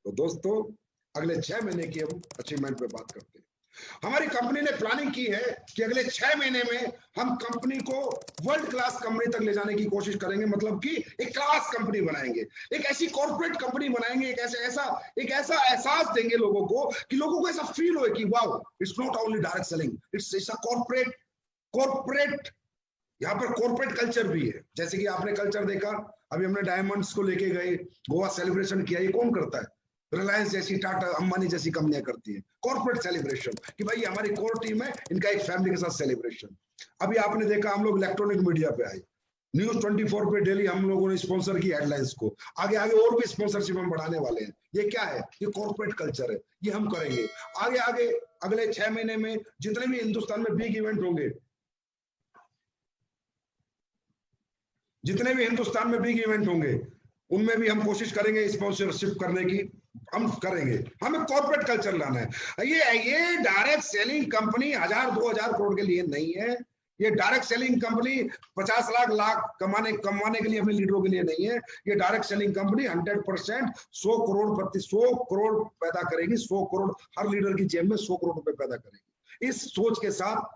तो दोस्तों अगले 6 महीने की हम अचीवमेंट पे बात करते हैं। हमारी कंपनी ने प्लानिंग की है कि अगले 6 महीने में हम कंपनी को वर्ल्ड क्लास कंपनी तक ले जाने की कोशिश करेंगे, मतलब कि एक क्लास कंपनी बनाएंगे, एक ऐसी कॉर्पोरेट कंपनी बनाएंगे, एक ऐसा एहसास देंगे लोगों को कि लोगों को ऐसा फील हो कि wow, it's not only direct selling, it's a corporate यहाँ पर कॉर्पोरेट कल्चर भी है। जैसे कि आपने कल्चर देखा, अभी हमने डायमंड्स को लेके गए, गोवा सेलिब्रेशन किया, ये कौन करता है? रिलायंस जैसी, टाटा, अंबानी जैसी कंपनियां करती हैं कॉर्पोरेट सेलिब्रेशन, कि भाई हमारी कोर टीम है, इनका एक फैमिली के साथ सेलिब्रेशन। अभी आपने देखा हम लोग इलेक्ट्रॉनिक मीडिया पे आए, न्यूज 24 पे डेली हम लोगों ने स्पॉन्सर की हेडलाइंस को, आगे आगे और भी स्पॉन्सरशिप हम बढ़ाने वाले हैं। ये क्या है? ये कॉर्पोरेट कल्चर है, ये हम करेंगे आगे आगे। अगले 6 महीने में जितने भी हिंदुस्तान में बिग इवेंट होंगे, जितने भी हिंदुस्तान में बिग इवेंट होंगे, उनमें भी हम कोशिश करेंगे स्पॉन्सरशिप करने की, हम करेंगे। हमें कॉर्पोरेट कल्चर लाना है। ये डायरेक्ट सेलिंग कंपनी 1000-2000 करोड़ के लिए नहीं है। ये डायरेक्ट सेलिंग कंपनी 50 लाख कमाने के लिए, अपने लीडरों के लिए नहीं है। ये डायरेक्ट सेलिंग कंपनी 100% 100 करोड़ पैदा करेगी। 100 करोड़ हर लीडर की जेब में 100 करोड़ रुपए पैदा करेगी। इस सोच के साथ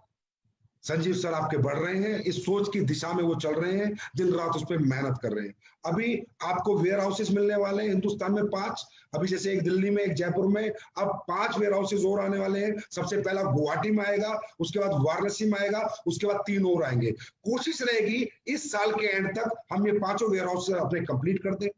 संजीव सर आपके बढ़ रहे हैं, इस सोच की दिशा में वो चल रहे हैं, दिन रात उस पर मेहनत कर रहे हैं। अभी आपको वेयर हाउसेस मिलने वाले हैं हिंदुस्तान में 5, अभी जैसे एक दिल्ली में, एक जयपुर में, अब 5 वेयर हाउसेस और आने वाले हैं। सबसे पहला गुवाहाटी में आएगा, उसके बाद वाराणसी में आएगा, उसके बाद 3 और आएंगे। कोशिश रहेगी इस साल के एंड तक हम ये 5 वेयर हाउस अपने कंप्लीट कर दें।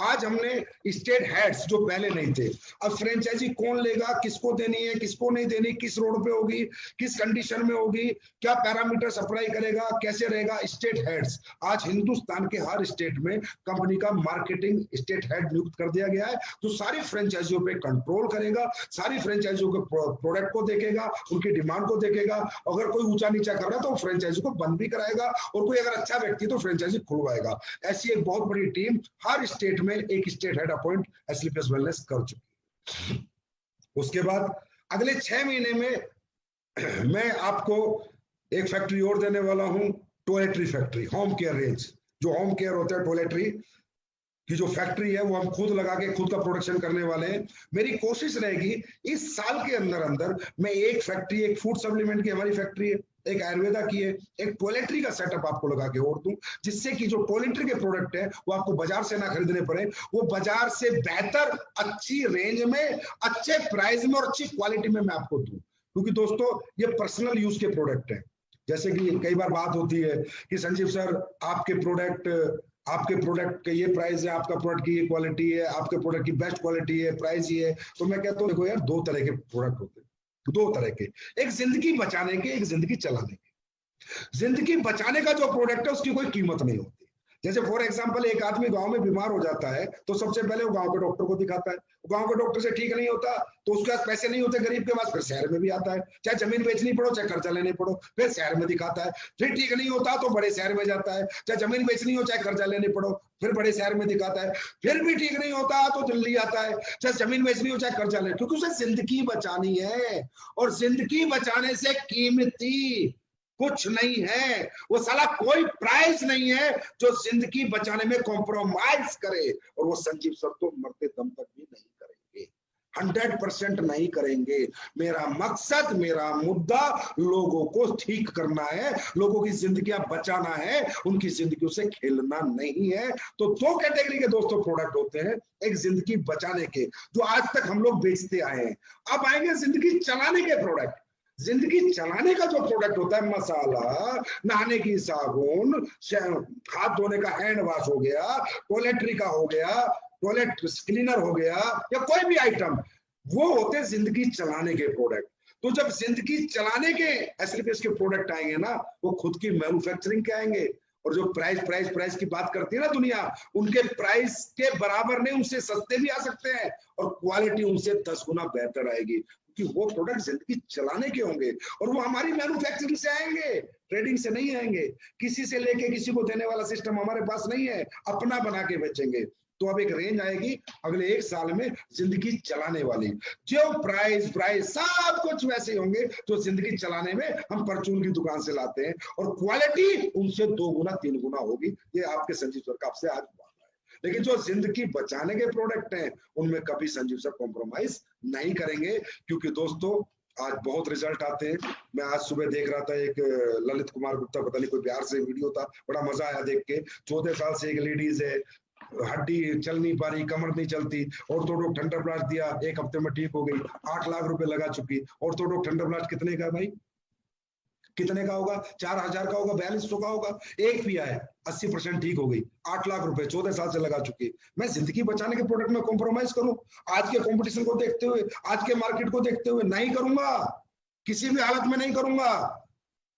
आज हमने स्टेट हेड्स जो पहले नहीं थे, अब फ्रेंचाइजी कौन लेगा, किसको देनी है, किसको नहीं देनी, किस रोड पे होगी, किस कंडीशन में होगी, क्या पैरामीटर्स अप्लाई करेगा, कैसे रहेगा, स्टेट हेड्स। आज हिंदुस्तान के हर स्टेट में कंपनी का मार्केटिंग स्टेट हेड नियुक्त कर दिया गया है, जो सारी फ्रेंचाइजियों पे कंट्रोल करेगा, सारी फ्रेंचाइजियों के प्रोडक्ट को देखेगा, उनकी डिमांड को देखेगा। अगर कोई ऊंचा नीचा कर रहा है तो फ्रेंचाइजी को बंद भी कराएगा, और कोई अगर अच्छा व्यक्ति तो फ्रेंचाइजी खुलवाएगा। ऐसी एक बहुत बड़ी टीम हर स्टेट में एक स्टेट हेड अपॉइंट एसलीपीएस वेलनेस कर चुकी है। उसके बाद अगले 6 महीने में मैं आपको एक फैक्ट्री और देने वाला हूं, toiletry factory, home care range. जो होम केयर होता है, टॉयलेटरी की जो फैक्ट्री है, वो हम खुद लगा के खुद का प्रोडक्शन करने वाले हैं। मेरी कोशिश रहेगी इस साल के अंदर मैं एक फैक्ट्री, एक फूड सप्लीमेंट की हमारी फैक्ट्री है, एक आयुर्वेदा की है, एक टॉयलेटरी का सेटअप आपको लगा के और दूं, जिससे कि जो टॉयलेटरी के प्रोडक्ट है वो आपको बाजार से ना खरीदने पड़े, वो बाजार से बेहतर, अच्छी रेंज में, अच्छे प्राइस में और अच्छी क्वालिटी में मैं आपको दूं। क्योंकि दोस्तों ये पर्सनल यूज के प्रोडक्ट है। जैसे कि कई बार बात होती है कि संजीव सर आपके प्रोडक्ट के ये प्राइस है, आपका प्रोडक्ट की ये क्वालिटी है, आपके प्रोडक्ट की बेस्ट क्वालिटी है, प्राइस ये है। तो मैं कहता हूँ देखो यार, 2 तरह के प्रोडक्ट होते हैं, 2 तरह के, एक जिंदगी बचाने के, एक जिंदगी चलाने के। जिंदगी बचाने का जो प्रोडक्ट है उसकी कोई कीमत नहीं होती। जैसे फॉर एग्जांपल एक आदमी गांव में बीमार हो जाता है तो सबसे पहले वो गांव के डॉक्टर को दिखाता है, गांव के डॉक्टर से ठीक नहीं होता तो उसके पास पैसे नहीं होते गरीब के पास, फिर शहर में भी आता है, चाहे जमीन बेचनी पड़ो चाहे कर्जा लेने पड़ो, फिर शहर में दिखाता है, फिर ठीक नहीं होता तो बड़े शहर में जाता है, चाहे जमीन बेचनी हो चाहे कर्जा लेने पड़ो, फिर बड़े शहर में दिखाता है, फिर भी ठीक नहीं होता तो दिल्ली आता है, चाहे जमीन बेचनी हो चाहे कर्जा लेने, क्योंकि उसे जिंदगी बचानी है। और जिंदगी बचाने से कीमती कुछ नहीं है, वो साला कोई प्राइस नहीं है जो जिंदगी बचाने में कॉम्प्रोमाइज करे। और वो संजीव सर तो मरते दम तक भी नहीं करेंगे, 100% नहीं करेंगे। मेरा मकसद, मेरा मुद्दा लोगों को ठीक करना है, लोगों की जिंदगियां बचाना है, उनकी जिंदगियों से खेलना नहीं है। तो 2 कैटेगरी के दोस्तों प्रोडक्ट होते हैं, एक जिंदगी बचाने के जो आज तक हम लोग बेचते आए हैं, अब आएंगे जिंदगी चलाने के प्रोडक्ट। जिंदगी चलाने का जो प्रोडक्ट होता है, मसाला, नहाने की साबुन, हाथ धोने का हैंड वॉश हो गया, टॉयलेटरी का हो गया, टॉयलेट क्लीनर हो गया, या कोई भी आइटम, वो होते हैं जिंदगी चलाने के प्रोडक्ट। तो जब जिंदगी चलाने के एसलीपीएस के प्रोडक्ट आएंगे ना, वो खुद की मैन्युफैक्चरिंग के आएंगे, और जो प्राइस की बात करती है ना दुनिया, उनके प्राइस के बराबर नहीं, उनसे सस्ते भी आ सकते हैं, और क्वालिटी उनसे 10 गुना बेहतर आएगी, कि वो प्रोडक्ट जिंदगी चलाने के होंगे, और वो हमारी मैन्युफैक्चरिंग से आएंगे, ट्रेडिंग से नहीं आएंगे। किसी से लेके किसी को देने वाला सिस्टम हमारे पास नहीं है, अपना बना के बेचेंगे। तो अब एक रेंज आएगी अगले 1 साल में जिंदगी चलाने वाली, जो प्राइस सब कुछ वैसे होंगे जो जिंदगी चलाने में हम परचून की दुकान से लाते हैं, और क्वालिटी उनसे 2 गुना 3 गुना होगी। ये आपके संजीव सर का आपसे आज लेकिन जो जिंदगी बचाने के प्रोडक्ट हैं उनमें कभी संजीव सर कॉम्प्रोमाइज नहीं करेंगे, क्योंकि दोस्तों आज बहुत रिजल्ट आते हैं। मैं आज सुबह देख रहा था एक ललित कुमार गुप्ता, पता नहीं कोई बिहार से वीडियो था, बड़ा मजा आया देख के। 14 साल से एक लेडीज है, हड्डी चल नहीं पा रही, कमर नहीं चलती, ऑर्थोडॉक ठंडा ब्लास्ट दिया, 1 हफ्ते में ठीक हो गई, 8 लाख रुपए लगा चुकी। ऑर्थोडॉक ठंडा ब्लास्ट कितने का भाई, कितने का होगा? 4000 का होगा, 4200 का होगा। एक पिया है, 80% ठीक हो गई, 8 लाख रुपए 14 साल से लगा चुकी। मैं जिंदगी बचाने के प्रोडक्ट में कॉम्प्रोमाइज करूं? आज के कंपटीशन को देखते हुए, आज के मार्केट को देखते हुए नहीं करूंगा, किसी भी हालत में नहीं करूंगा।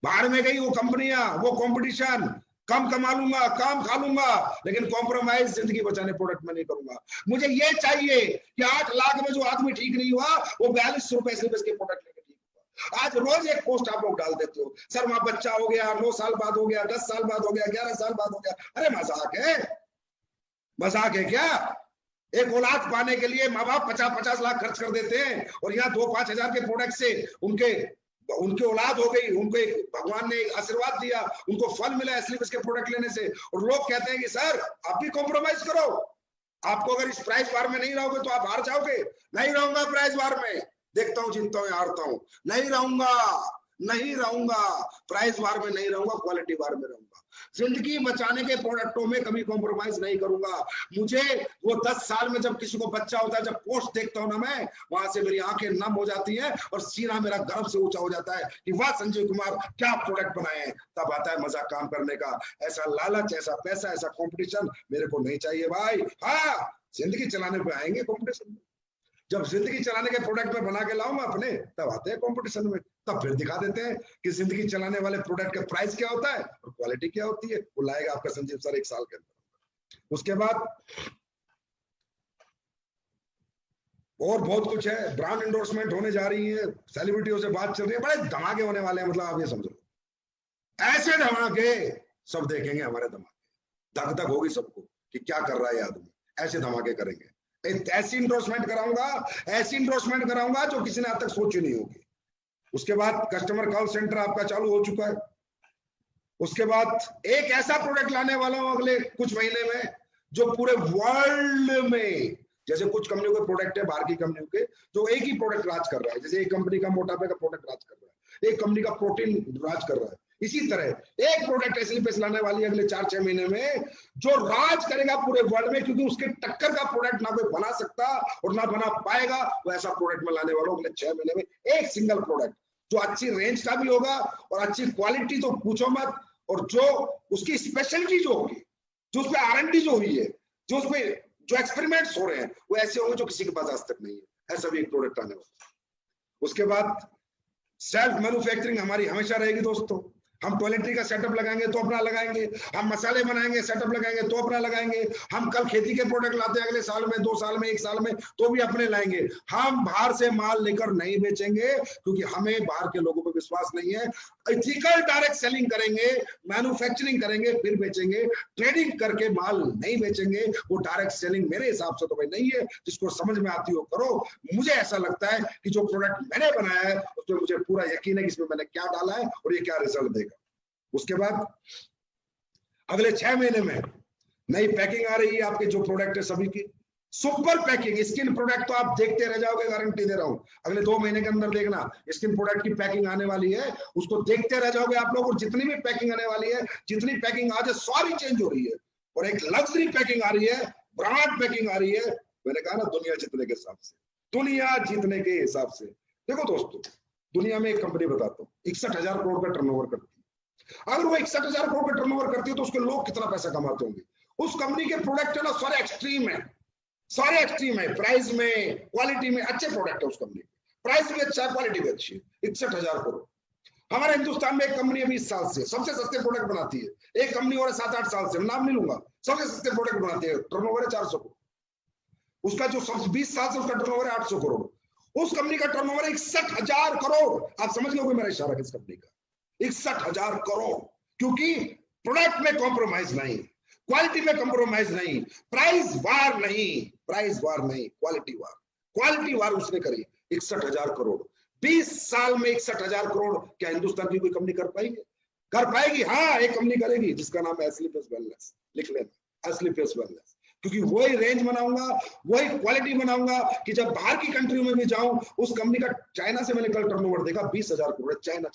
बाहर में गई वो कंपनियां, वो कंपटीशन, कम कमा लूंगा, काम खा लूंगा, लेकिन कॉम्प्रोमाइज जिंदगी बचाने प्रोडक्ट में नहीं करूंगा। मुझे ये चाहिए कि 8 लाख में जो आदमी ठीक नहीं हुआ वो 4200 रुपए से के प्रोडक्ट लेके ठीक हुआ। आज रोज एक पोस्ट आप लोग डाल देते हो, सर वहां बच्चा हो गया, 9 साल बाद हो गया, 10 साल बाद हो गया, 11 साल बाद हो गया। अरे मजाक है, मजाक है क्या? एक औलाद पाने के लिए माँ बाप 50-50 लाख खर्च कर देते हैं, और यहाँ 2-5 हजार के प्रोडक्ट से उनके औलाद हो गई, उनको एक भगवान ने आशीर्वाद दिया, उनको फल मिला एस्लीपिस के प्रोडक्ट लेने से। और लोग कहते हैं कि सर आप भी कॉम्प्रोमाइज करो, आपको अगर इस प्राइस वार में नहीं रहोगे तो आप हार जाओगे। नहीं रहूंगा प्राइस वार में, देखता हूं, जीतता हूं, हारता हूं, नहीं रहूंगा, नहीं रहूंगा प्राइस वार में, नहीं रहूंगा क्वालिटी वार में रहूंगा। जिंदगी बचाने के प्रोडक्टों में कभी कॉम्प्रोमाइज नहीं करूंगा। मुझे वो 10 साल में जब किसी को बच्चा होता है, जब पोस्ट देखता हूं ना मैं, वहां से मेरी आंखें नम हो जाती हैं और सीना मेरा गर्व से ऊंचा हो जाता है कि वाह संजीव कुमार क्या प्रोडक्ट बनाए हैं। तब आता है मजा काम करने का। ऐसा लालच, ऐसा पैसा, ऐसा कॉम्पिटिशन मेरे को नहीं चाहिए भाई। हाँ, जिंदगी चलाने पे आएंगे कॉम्पिटिशन में, जब जिंदगी चलाने के प्रोडक्ट में बना के लाऊंगा अपने, तब आते हैं कंपटीशन में, तब फिर दिखा देते हैं कि जिंदगी चलाने वाले प्रोडक्ट का प्राइस क्या होता है और क्वालिटी क्या होती है। वो लाएगा आपका संजीव सर 1 साल के अंदर। उसके बाद और बहुत कुछ है, ब्रांड एंडोर्समेंट होने जा रही है, सेलिब्रिटियों से बात चल रही है, बड़े धमाके होने वाले हैं। मतलब आप ये समझो, ऐसे धमाके सब देखेंगे हमारे धमाके, धक धक होगी सबको कि क्या कर रहा है ये आदमी। ऐसे धमाके करेंगे, ऐसी इंडोर्समेंट कराऊंगा, ऐसी इंडोर्समेंट कराऊंगा जो किसी ने आज तक सोची नहीं होगी। उसके बाद कस्टमर कॉल सेंटर आपका चालू हो चुका है। उसके बाद एक ऐसा प्रोडक्ट लाने वाला हूं अगले कुछ महीने में जो पूरे वर्ल्ड में, जैसे कुछ कंपनियों के प्रोडक्ट है बाहर की कंपनियों के, जो एक ही प्रोडक्ट राज कर रहा है। जैसे एक कंपनी का मोटापे का प्रोडक्ट राज कर रहा है, एक कंपनी का प्रोटीन राज कर रहा है, इसी तरह एक प्रोडक्ट एस्लीपिस लाने वाली है अगले 4-6 महीने में जो राज करेगा पूरे वर्ल्ड में, क्योंकि उसके टक्कर का प्रोडक्ट ना कोई बना सकता और ना बना पाएगा। वो ऐसा प्रोडक्ट में लाने वाला हूं अगले 6 महीने में, एक सिंगल प्रोडक्ट जो अच्छी रेंज का भी होगा और अच्छी क्वालिटी तो पूछो मत, और जो उसकी स्पेशलिटी जो होगी, जो उसमें R&D जो हुई है, जो उसमें जो एक्सपेरिमेंट्स हो रहे हैं, वो ऐसे होंगे जो किसी के पास आज तक नहीं है। ऐसा भी एक प्रोडक्ट आने वाला। उसके बाद सेल्फ मैन्युफैक्चरिंग हमारी हमेशा रहेगी दोस्तों। हम टॉयलेटरी का सेटअप लगाएंगे तो अपना लगाएंगे, हम मसाले बनाएंगे सेटअप लगाएंगे तो अपना लगाएंगे, हम कल खेती के प्रोडक्ट लाते हैं अगले साल में, 2 साल में, 1 साल में, तो भी अपने लाएंगे। हम बाहर से माल लेकर नहीं बेचेंगे, क्योंकि हमें बाहर के लोगों पर विश्वास नहीं है। एथिकल डायरेक्ट सेलिंग करेंगे, मैन्युफैक्चरिंग करेंगे, फिर बेचेंगे। ट्रेडिंग करके माल नहीं बेचेंगे। वो डायरेक्ट सेलिंग मेरे हिसाब से तो भाई नहीं है। जिसको समझ में आती हो करो। मुझे ऐसा लगता है कि जो प्रोडक्ट मैंने बनाया है उसमें मुझे पूरा यकीन है कि इसमें मैंने क्या डाला है और ये क्या रिजल्ट देगा। उसके बाद अगले 6 महीने में नई पैकिंग आ रही है आपके जो प्रोडक्ट है सभी की, सुपर पैकिंग। स्किन प्रोडक्ट तो आप देखते रह जाओगे, गारंटी दे रहा हूं। अगले 2 महीने के अंदर देखना स्किन प्रोडक्ट की पैकिंग आने वाली है, उसको देखते रह जाओगे आप लोग। और जितनी भी पैकिंग आने वाली है, जितनी पैकिंग आज है सारी चेंज हो रही है, और एक लग्जरी पैकिंग आ रही है, ब्रांड पैकिंग आ रही है। मैंने कहा ना, दुनिया जीतने के हिसाब से, दुनिया जीतने के हिसाब से। देखो दोस्तों, दुनिया में एक कंपनी बताता हूँ 61,000 करोड़ का टर्नओवर करती है। अगर वो 61,000 करोड़ का टर्नओवर करती है तो उसके लोग कितना पैसा कमाते होंगे। उस कंपनी के प्रोडक्ट है ना, सारे एक्सट्रीम है, सारे एक्सट्रीम है, प्राइस में, क्वालिटी में अच्छे प्रोडक्ट है उस कंपनी। प्राइस भी अच्छा है, क्वालिटी भी अच्छी है। 61,000 करोड़। हमारे हिंदुस्तान में एक कंपनी है 20 साल से सबसे सस्ते प्रोडक्ट बनाती है। एक कंपनी और 7-8 साल से, नाम नहीं लूंगा, सबसे सस्ते प्रोडक्ट बनाती है, टर्नओवर है 400 करोड़। उसका जो 20 साल से उसका टर्नओवर है 800 करोड़। उस कंपनी का टर्नओवर है 61,000 करोड़। आप समझ गए मेरा इशारा किस कंपनी का? 61,000 करोड़। क्योंकि प्रोडक्ट में कॉम्प्रोमाइज नहीं, क्वालिटी में कॉम्प्रोमाइज नहीं, प्राइस वार नहीं, प्राइस वार नहीं, क्वालिटी वार, क्वालिटी वार उसने करी। 61,000 करोड़ 20 साल में 61,000 करोड़। क्या हिंदुस्तान की कोई कंपनी कर पाएगी? कर पाएगी? हाँ, एक कंपनी करेगी जिसका नाम है एस्लीपिस वेलनेस। लिख लेना, एस्लीपिस वेलनेस। क्योंकि वही रेंज बनाऊंगा, वही क्वालिटी बनाऊंगा कि जब बाहर की कंट्री में भी जाऊं, उस कंपनी का, चाइना से मैंने कल टर्नओवर देखा 20,000 करोड़, चाइना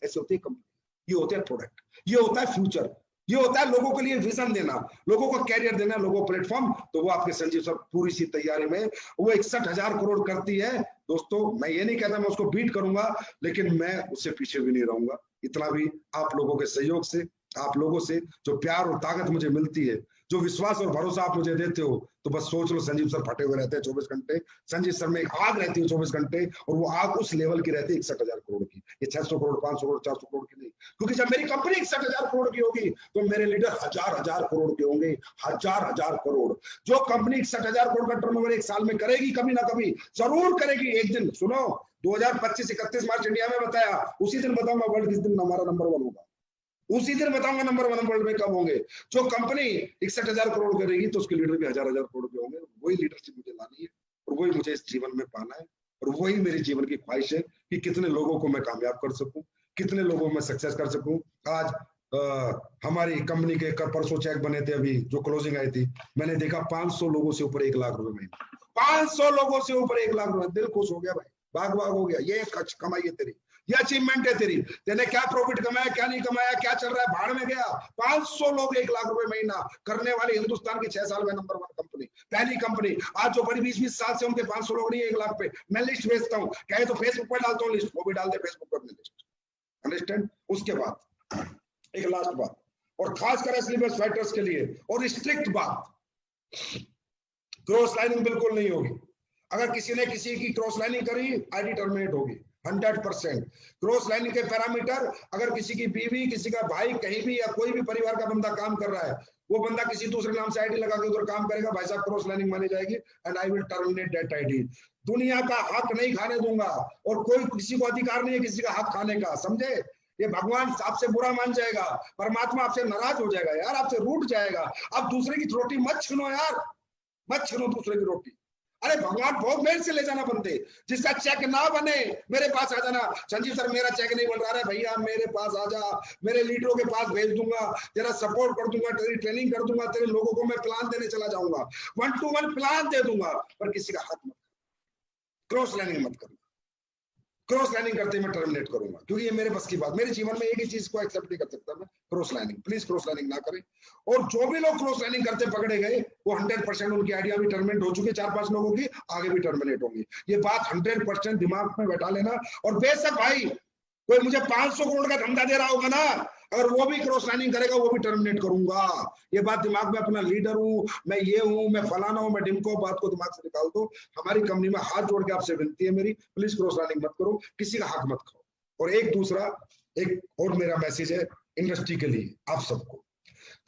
ऐसे होती है कंपनी। ये होते हैं प्रोडक्ट, ये होता है फ्यूचर, ये होता है लोगों के लिए विजन देना, लोगों को कैरियर देना, लोगों को प्लेटफॉर्म। तो वो आपके संजीव सर पूरी सी तैयारी में वो 61,000 करोड़ करती है। दोस्तों मैं ये नहीं कहता मैं उसको बीट करूंगा, लेकिन मैं उससे पीछे भी नहीं रहूंगा। इतना भी आप लोगों के सहयोग से, आप लोगों से जो प्यार और ताकत मुझे मिलती है, जो विश्वास और भरोसा आप मुझे देते हो, तो बस सोच लो संजीव सर फटे हुए रहते हैं 24 घंटे। संजीव सर में एक आग रहती है 24 घंटे, और वो आग उस लेवल की रहती है 61,000 करोड़ की। ये 600 करोड़, 500 करोड़, 400 करोड़ की नहीं, क्योंकि जब मेरी कंपनी 61,000 करोड़ की होगी तो मेरे लीडर हजार करोड़ के होंगे, हजार करोड़। जो कंपनी 61,000 करोड़ का टर्नओवर एक साल में करेगी, कभी ना कभी जरूर करेगी एक दिन। सुनो, 2025 31 मार्च इंडिया में बताया, उसी दिन बताऊंगा वर्ल्ड किस दिन हमारा नंबर 1 होगा, उसी दिन बताऊंगा नंबर 1 वर्ल्ड में कब होंगे। जो कंपनी 61,000 करोड़ करेगी तो उसके लीडर भी हजार करोड़ के होंगे। वही लीडरशिप मुझे लानी है, और वही मुझे इस जीवन में पाना है, और वही मेरी जीवन की ख्वाहिश है कि कितने लोगों को मैं कामयाब कर सकूं, कितने लोगों में सक्सेस कर सकूं। आज हमारी कंपनी के परसों चेक बने थे, अभी जो क्लोजिंग आई थी, मैंने देखा 500 लोगों से ऊपर 1 लाख रुपए महीना, 500 लोगों से ऊपर 1 लाख रुपए। दिल खुश हो गया भाई, भाग हो गया। ये कमाई है तेरी, ये अचीवमेंट है तेरी। तेने क्या प्रॉफिट कमाया, क्या नहीं कमाया, क्या चल रहा है, भाड़ में गया। 500 लोग 1 लाख रुपए महीना करने वाले हिंदुस्तान की 6 साल में नंबर 1 कंपनी, पहली कंपनी। आज जो बड़ी 20-20 साल से उनके 500 लोग नहीं है 1 लाख पे। मैं लिस्ट भेजता हूँ, कहे तो फेसबुक पर डालता हूँ लिस्ट, वो भी डाल दे फेसबुक पर अपनी लिस्ट। अंडरस्टैंड। उसके बाद एक लास्ट बात, और खासकर एसलीबस फाइटर्स के लिए और स्ट्रिक्ट बात, क्रॉस लाइनिंग बिल्कुल नहीं होगी। अगर किसी ने किसी की क्रॉस लाइनिंग करी, आईडी टर्मिनेट होगी 100%। क्रॉस लाइनिंग के पैरामीटर, अगर किसी की बीवी, किसी का भाई, कहीं भी या कोई भी परिवार का बंदा काम कर रहा है, वो बंदा किसी दूसरे नाम से आईडी लगा के उधर काम करेगा, भाई साहब क्रॉस लाइनिंग मानी जाएगी, and I will terminate that ID. दुनिया का हक नहीं खाने दूंगा, और कोई किसी को अधिकार नहीं है किसी का हक खाने का, समझे। ये भगवान आपसे बुरा मान जाएगा, परमात्मा आपसे नाराज हो जाएगा यार, आपसे रूठ जाएगा। अब दूसरे की रोटी मत छीनो यार, मत छीनो दूसरे की रोटी। अरे भगवान बहुत मेरे से ले जाना बनते, जिसका चेक ना बने मेरे पास आ जाना। संजीव सर मेरा चेक नहीं बन रहा है, भैया मेरे पास आ जा, मेरे लीडरों के पास भेज दूंगा, तेरा सपोर्ट कर दूंगा, तेरी ट्रेनिंग कर दूंगा, तेरे लोगों को मैं प्लान देने चला जाऊंगा, 1-to-1 प्लान दे दूंगा, पर किसी का हक मत, क्रॉस लाइनिंग मत करना। क्रॉस लाइनिंग करते मैं टर्मिनेट करूंगा, क्योंकि ये मेरे बस की बात। मेरे जीवन में एक ही चीज को एक्सेप्ट नहीं कर सकता मैं, cross lining. Please cross lining ना करें। और जो भी लोग क्रॉस लाइनिंग करते पकड़े गए, वो 100% उनकी आइडिया भी टर्मिनेट हो चुकी है, 4-5 लोगों की आगे भी टर्मिनेट होंगी। ये बात 100% दिमाग में बैठा लेना। और बेशक भाई कोई मुझे 500 करोड़ का धंधा दे रहा होगा ना, अगर वो भी क्रॉस लाइनिंग करेगा, वो भी टर्मिनेट करूंगा। ये बात दिमाग में, अपना लीडर हूं मैं, ये हूं मैं, फलाना हूं मैं, डिमको, बात को दिमाग से निकाल दो। हमारी कंपनी में हाथ जोड़ के आपसे विनती है मेरी, प्लीज क्रॉस लाइनिंग मत करो, किसी का हक मत खाओ। और एक दूसरा, एक और मेरा मैसेज है इंडस्ट्री के लिए, आप सबको,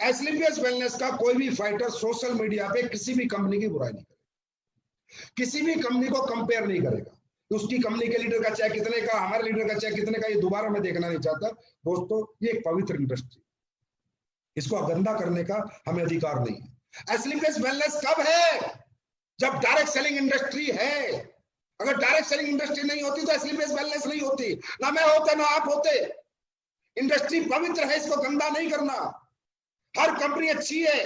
एस्क्लेपियस वेलनेस का कोई भी फाइटर सोशल मीडिया पे किसी भी कंपनी की बुराई नहीं करेगा, किसी भी कंपनी को कंपेयर नहीं करेगा। उसकी कंपनी के लीडर का चेक कितने का, हमारे लीडर का चेक कितने का, ये दोबारा मैं देखना नहीं चाहता। दोस्तों ये एक पवित्र इंडस्ट्री, इसको गंदा करने का हमें अधिकार नहीं है। एस्क्लेपियस वेलनेस कब है? जब डायरेक्ट सेलिंग इंडस्ट्री है। अगर डायरेक्ट सेलिंग इंडस्ट्री नहीं होती तो एस्क्लेपियस वेलनेस नहीं होती, ना मैं होता ना आप होते। इंडस्ट्री पवित्र है, इसको गंदा नहीं करना। हर कंपनी अच्छी है,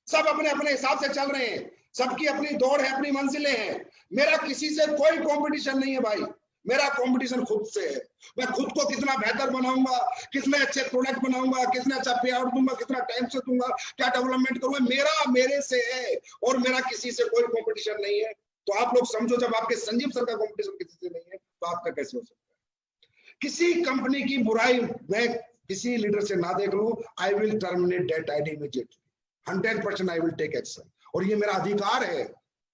सब अपने अपने हिसाब से चल रहे हैं, सबकी अपनी दौड़ है, अपनी मंजिलें हैं। मेरा किसी से कोई कंपटीशन नहीं है भाई, मेरा कंपटीशन खुद से है। मैं खुद को कितना बेहतर बनाऊंगा, कितने अच्छे प्रोडक्ट बनाऊंगा, कितना अच्छा पे आउट दूंगा, कितना टाइम से दूंगा, क्या डेवलपमेंट करूंगा, मेरा मेरे से है, और मेरा किसी से कोई कंपटीशन नहीं है। तो आप लोग समझो, जब आपके संजीव सर का कंपटीशन किसी से नहीं है तो आपका कैसे हो सकता है? किसी कंपनी की बुराई मैं किसी लीडर से ना देख लूं, I will terminate that ID immediately, 100% I will take action. और ये मेरा अधिकार है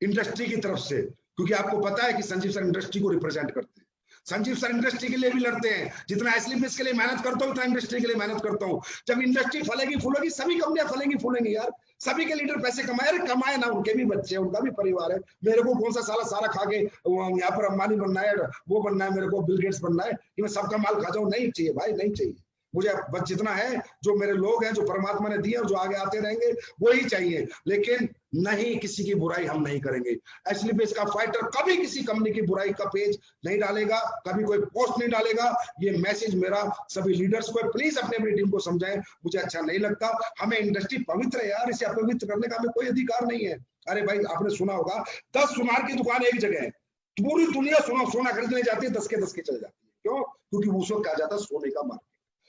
इंडस्ट्री की तरफ से, क्योंकि आपको पता है कि संजीव सर इंडस्ट्री को रिप्रेजेंट करते हैं। संजीव सर इंडस्ट्री के लिए भी लड़ते हैं, जितना एस्क्लेपियस के लिए मेहनत करता हूं उतना इंडस्ट्री के लिए मेहनत करता हूं। जब इंडस्ट्री फलेगी फूलेगी, सभी कंपनियां फलेंगी फूलेंगी यार, सभी के लीडर पैसे कमाए, कमाए ना, उनके भी बच्चे, उनका भी परिवार है। मेरे को कौन सा सारा खा के यहाँ पर अंबानी बनना है, वो बनना है, मेरे को बिल गेट्स बनना है कि मैं सबका माल खा जाऊं? नहीं चाहिए भाई, नहीं चाहिए। मुझे बस जितना है, जो मेरे लोग हैं, जो परमात्मा ने दिए और जो आगे आते रहेंगे वही चाहिए, लेकिन नहीं किसी की बुराई हम नहीं करेंगे। एसलीपीएस का फाइटर कभी किसी कंपनी की बुराई का पेज नहीं डालेगा, कभी कोई पोस्ट नहीं डालेगा। ये मैसेज मेरा सभी लीडर्स को, प्लीज अपने अपनी टीम को समझाएं। मुझे अच्छा नहीं लगता, हमें इंडस्ट्री पवित्र है यार, इसे अपवित्र करने का हमें कोई अधिकार नहीं है। अरे भाई आपने सुना होगा 10 सुनार की दुकान एक जगह है, पूरी दुनिया सोना खरीदने जाती है, 10 के 10 की चल जाती है। क्यों? क्योंकि उस वक्त कहा जाता है सोने का मार्केट,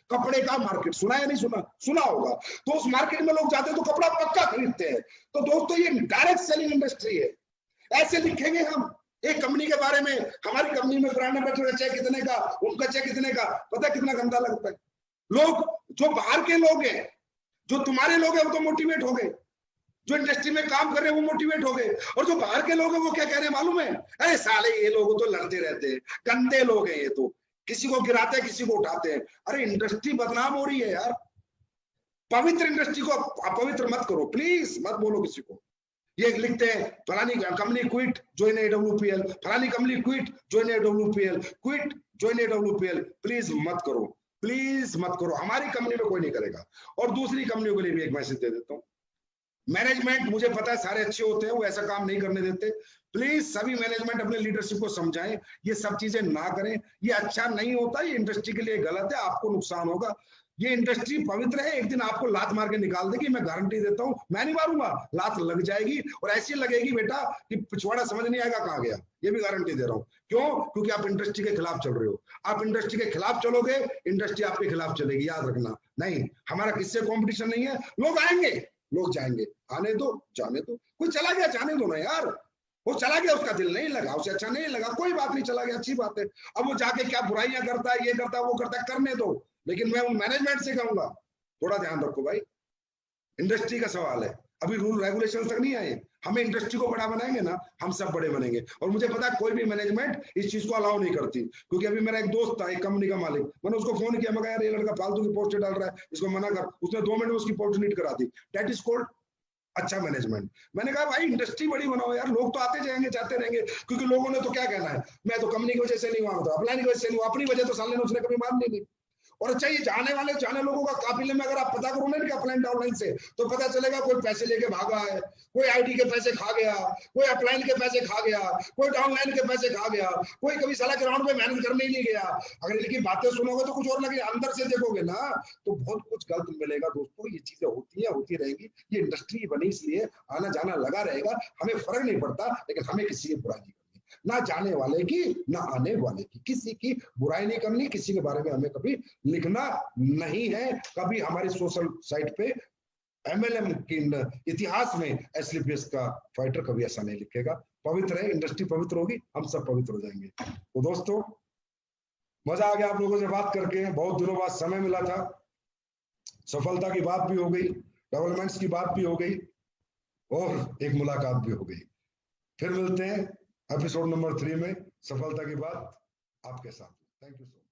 कपड़े का मार्केट। सुना या नहीं सुना? सुना होगा। तो उस मार्केट में लोग जाते हैं तो कपड़ा पक्का खरीदते हैं। तो दोस्तों ये डायरेक्ट सेलिंग इंडस्ट्री है। ऐसे लिखेंगे हम एक कंपनी के बारे में, हमारी कंपनी में ब्रांड एम्बेसडर का चेक कितने का, उनका चेक कितने का, पता है कितना गंदा लगता है। लोग जो बाहर के लोग हैं, जो तुम्हारे लोग हैं, वो तो मोटिवेट हो गए, जो इंडस्ट्री में काम कर रहे हैं वो मोटिवेट हो गए, और जो बाहर के लोग हैं वो क्या कह रहे हैं मालूम है? अरे साले ये लोग तो लड़ते रहते हैं, गंदे लोग हैं ये तो, किसी को गिराते हैं किसी को उठाते हैं। अरे इंडस्ट्री बदनाम हो रही है यार। पवित्र इंडस्ट्री को अपवित्र मत करो, प्लीज मत बोलो किसी को। ये लिखते हैं फलानी कंपनी क्विट ज्वाइन एडब्ल्यूपीएल, फलानी company quit join AWPL, quit join AWPL. Please मत करो, प्लीज मत करो, हमारी कंपनी में कोई नहीं करेगा। और दूसरी कंपनियों के लिए भी एक मैसेज दे देता हूँ, मैनेजमेंट मुझे पता है सारे अच्छे होते हैं, वो ऐसा काम नहीं करने देते। प्लीज सभी मैनेजमेंट अपने लीडरशिप को समझाएं, ये सब चीजें ना करें, ये अच्छा नहीं होता, ये इंडस्ट्री के लिए गलत है, आपको नुकसान होगा। ये इंडस्ट्री पवित्र है, एक दिन आपको लात मार के निकाल देगी, मैं गारंटी देता हूं। मैं नहीं मारूंगा, लात लग जाएगी, और ऐसी लगेगी बेटा कि पिछवाड़ा समझ नहीं आएगा कहां गया। ये भी गारंटी दे रहा हूं। क्यों? क्योंकि आप इंडस्ट्री के खिलाफ चल रहे हो। आप इंडस्ट्री के खिलाफ चलोगे, इंडस्ट्री आपके खिलाफ चलेगी, याद रखना। नहीं, हमारा किससे कॉम्पिटिशन नहीं है। लोग आएंगे, लोग जाएंगे, आने दो, जाने दो। कोई चला गया, जाने दो ना यार। वो चला गया, उसका दिल नहीं लगा, उसे अच्छा नहीं लगा, कोई बात नहीं, चला गया, अच्छी बात है। अब वो जाके क्या बुराइयां करता है, ये करता है, वो करता है, करने दो। लेकिन मैं उन मैनेजमेंट से कहूंगा थोड़ा ध्यान रखो भाई, इंडस्ट्री का सवाल है, अभी रूल रेगुलेशन तक नहीं आए। हमें इंडस्ट्री को बड़ा बनाएंगे ना, हम सब बड़े बनेंगे। और मुझे पता है कोई भी मैनेजमेंट इस चीज को अलाउ नहीं करती, क्योंकि अभी मेरा एक दोस्त था, एक कंपनी का मालिक, मैंने उसको फोन किया, मैं कहा यार ये लड़का फालतू की पोस्ट डाल रहा है, इसको मना कर। उसने 2 मिनट में उसकी पोस्ट डिलीट करा दी। दैट इज कॉल्ड अच्छा मैनेजमेंट। मैंने कहा भाई इंडस्ट्री बड़ी बनाओ यार, लोग तो आते जाएंगे जाते रहेंगे, क्योंकि लोगों ने तो क्या कहना है, मैं तो कंपनी की वजह से नहीं मांगता, अपलाइन की वजह से नहीं, अपनी वजह तो साले ने उसने कभी माननी नहीं। और अच्छा ये जाने लोगों का काफिले में अगर आप पता करो ना अपलाइन डाउनलाइन से, तो पता चलेगा कोई पैसे लेके भागा है, कोई आईटी के पैसे खा गया, कोई अपलाइन के पैसे खा गया, कोई डाउनलाइन के पैसे खा गया, कोई कभी साला ग्राउंड पे मेहनत करने ही नहीं गया। अगर इनकी बातें सुनोगे तो कुछ और लगे, अंदर से देखोगे ना तो बहुत कुछ गलत मिलेगा। दोस्तों ये चीजें होती है, होती रहेंगी। ये इंडस्ट्री बनी इसलिए आना जाना लगा रहेगा, हमें फर्क नहीं पड़ता, लेकिन हमें किसी की बुराई नहीं, ना जाने वाले की ना आने वाले की, किसी की बुराई नहीं करनी, किसी के बारे में हमें कभी लिखना नहीं है। कभी हमारी सोशल साइट पे एमएलएम के इतिहास में एसलीपीएस का फाइटर कभी ऐसा नहीं लिखेगा। पवित्र है, इंडस्ट्री पवित्र होगी, हम सब पवित्र हो जाएंगे। तो दोस्तों मजा आ गया आप लोगों से बात करके, बहुत दिनों बाद समय मिला था, सफलता की बात भी हो गई, डेवलपमेंट्स की बात भी हो गई, और एक मुलाकात भी हो गई। फिर मिलते हैं एपिसोड नंबर 3 में सफलता की बात आपके साथ। Thank you so much.